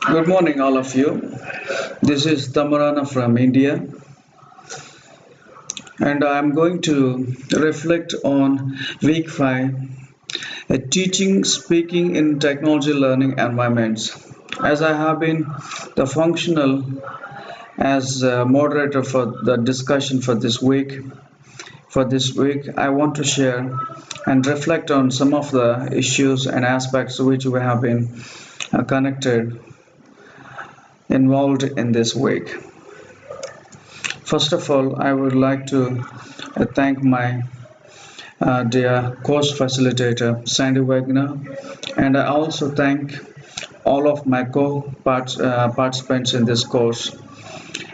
Good morning, all of you. This is Thamarana from India, and I'm going to reflect on week 5 teaching speaking in technology learning environments. As I have been the functional as moderator for the discussion for this week, I want to share and reflect on some of the issues and aspects which we have been connected involved in this week. First of all, I would like to thank my dear course facilitator, Sandy Wagner, and I also thank all of my co-participants in this course,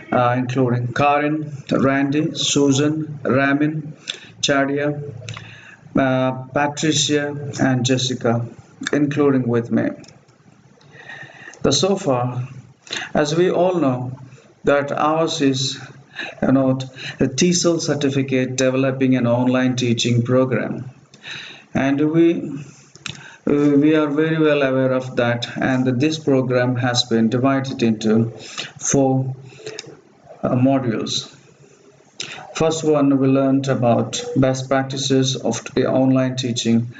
including Karin, Randy, Susan, Ramin, Chadia, Patricia, and Jessica, including with me. The so far, as we all know, that ours is a TESOL certificate developing an online teaching program, and we are very well aware of that. And this program has been divided into four modules. First one, we learned about best practices of the online teaching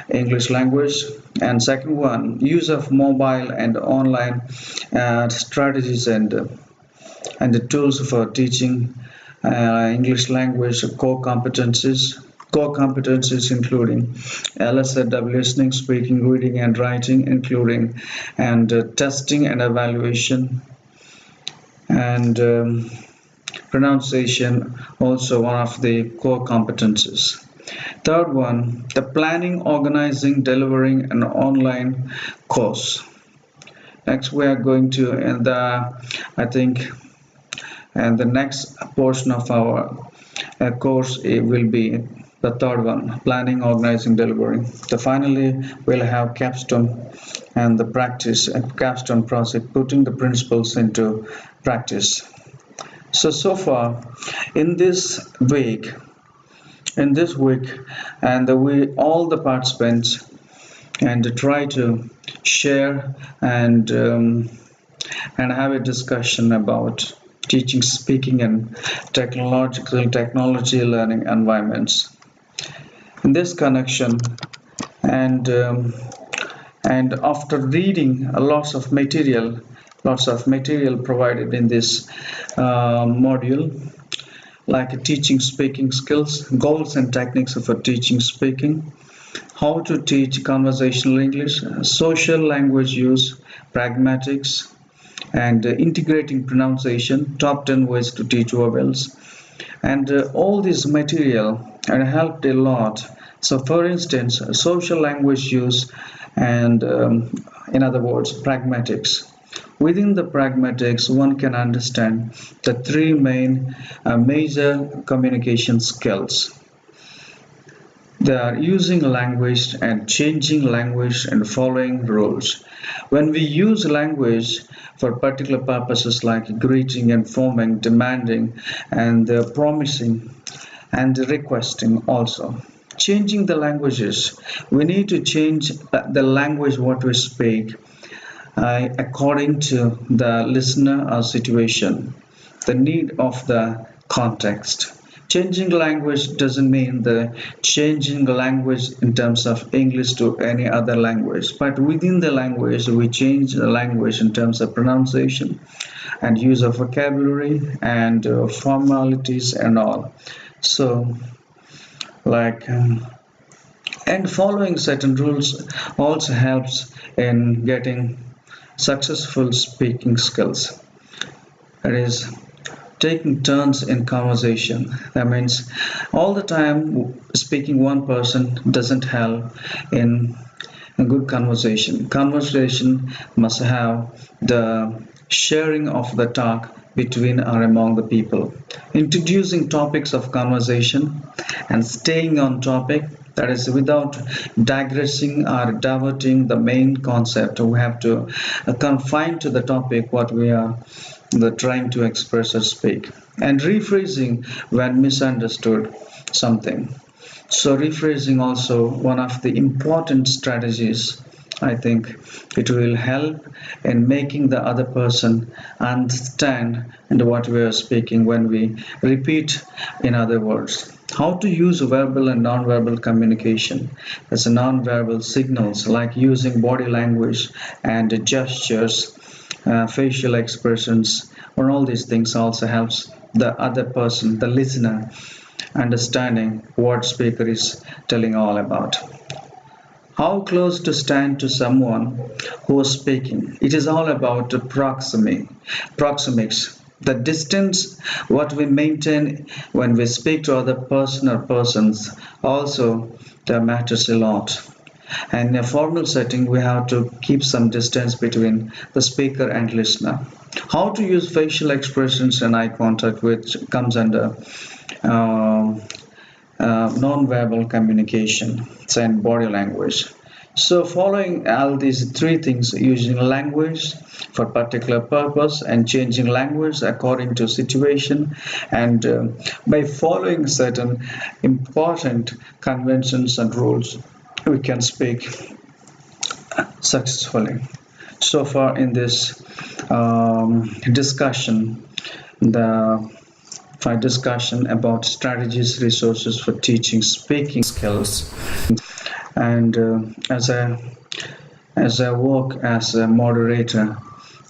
English language, and second one, use of mobile and online strategies and the tools for teaching English language core competencies including LSW, listening, speaking, reading, and writing, including and testing and evaluation and pronunciation, also one of the core competencies. Third one, the planning, organizing, delivering an online course. Next, we are going to, and I think, and the next portion of our course will be the third one, planning, organizing, delivering. The finally, we'll have capstone and the practice and capstone process, putting the principles into practice. So far in this week, and we all the participants and try to share and have a discussion about teaching, speaking, and technology learning environments. In this connection, and and after reading lots of material provided in this module, like teaching speaking skills, goals and techniques for teaching speaking, how to teach conversational English, social language use, pragmatics, and integrating pronunciation, top 10 ways to teach vowels, and all this material and helped a lot. So, for instance, social language use and in other words, pragmatics. Within the pragmatics, one can understand the three main major communication skills. They are using language and changing language and following rules. When we use language for particular purposes like greeting, informing, demanding, and promising, and requesting also. Changing the languages, we need to change the language what we speak according to the listener or situation, the need of the context. Changing language doesn't mean the changing language in terms of English to any other language, but within the language, we change the language in terms of pronunciation and use of vocabulary and formalities and all. So, like, and following certain rules also helps in getting successful speaking skills. That is, taking turns in conversation. That means all the time speaking one person doesn't help in a good conversation. Conversation must have the sharing of the talk between or among the people. Introducing topics of conversation and staying on topic, that is without digressing or diverting the main concept. We have to confine to the topic what we are trying to express or speak, and rephrasing when misunderstood something. So rephrasing also one of the important strategies I think it will help in making the other person understand what we are speaking when we repeat in other words. How to use verbal and non-verbal communication. There's a non-verbal signals like using body language and gestures, facial expressions, or all these things also helps the other person, the listener, understanding what speaker is telling all about. How close to stand to someone who is speaking. It is all about the proxemics. The distance what we maintain when we speak to other person or persons also that matters a lot. And in a formal setting, we have to keep some distance between the speaker and listener. How to use facial expressions and eye contact, which comes under um non-verbal communication and body language. So, following all these three things, using language for particular purpose and changing language according to situation, and by following certain important conventions and rules, we can speak successfully. So far in this discussion, the for discussion about strategies, resources for teaching speaking skills, and as I work as a moderator,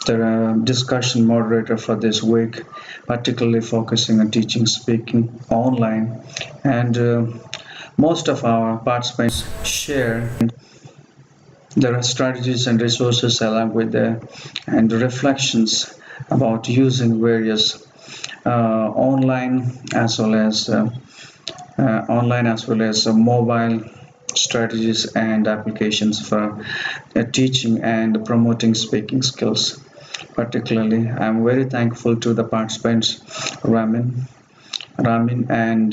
the discussion moderator for this week, particularly focusing on teaching speaking online, and most of our participants share there are strategies and resources along with the and reflections about using various online as well as mobile strategies and applications for teaching and promoting speaking skills. Particularly, I'm very thankful to the participants, Ramin, and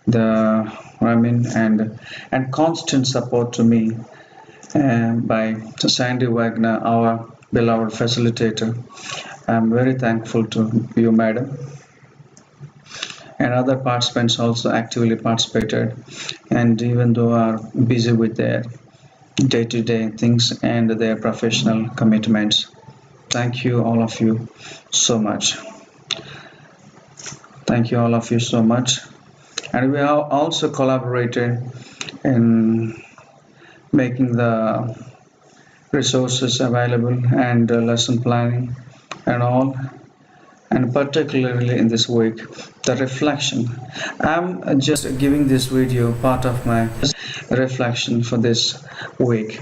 the Ramin and constant support to me by Sandy Wagner, our beloved facilitator. I'm very thankful to you, madam. And other participants also actively participated, and even though are busy with their day-to-day things and their professional commitments. Thank you, all of you, so much. Thank you, all of you, so much. And we have also collaborated in making the resources available and lesson planning and all, and particularly in this week the reflection. I'm just giving this video part of my reflection for this week.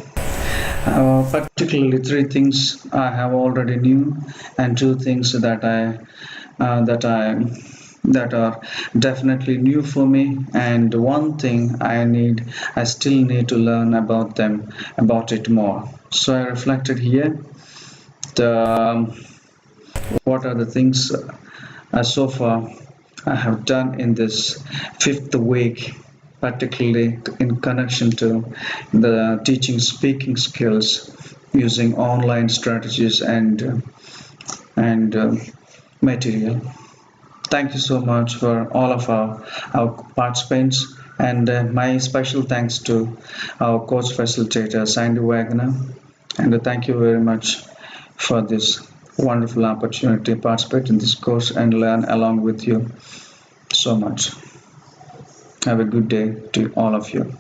Particularly three things I have already knew, and two things that are definitely new for me, and one thing I still need to learn about it more. So I reflected here the what are the things so far I have done in this fifth week, particularly in connection to the teaching speaking skills using online strategies and material. Thank you so much for all of our participants, and my special thanks to our coach facilitator Sandy Wagner, and thank you very much for this wonderful opportunity to participate in this course and learn along with you so much. Have a good day to all of you.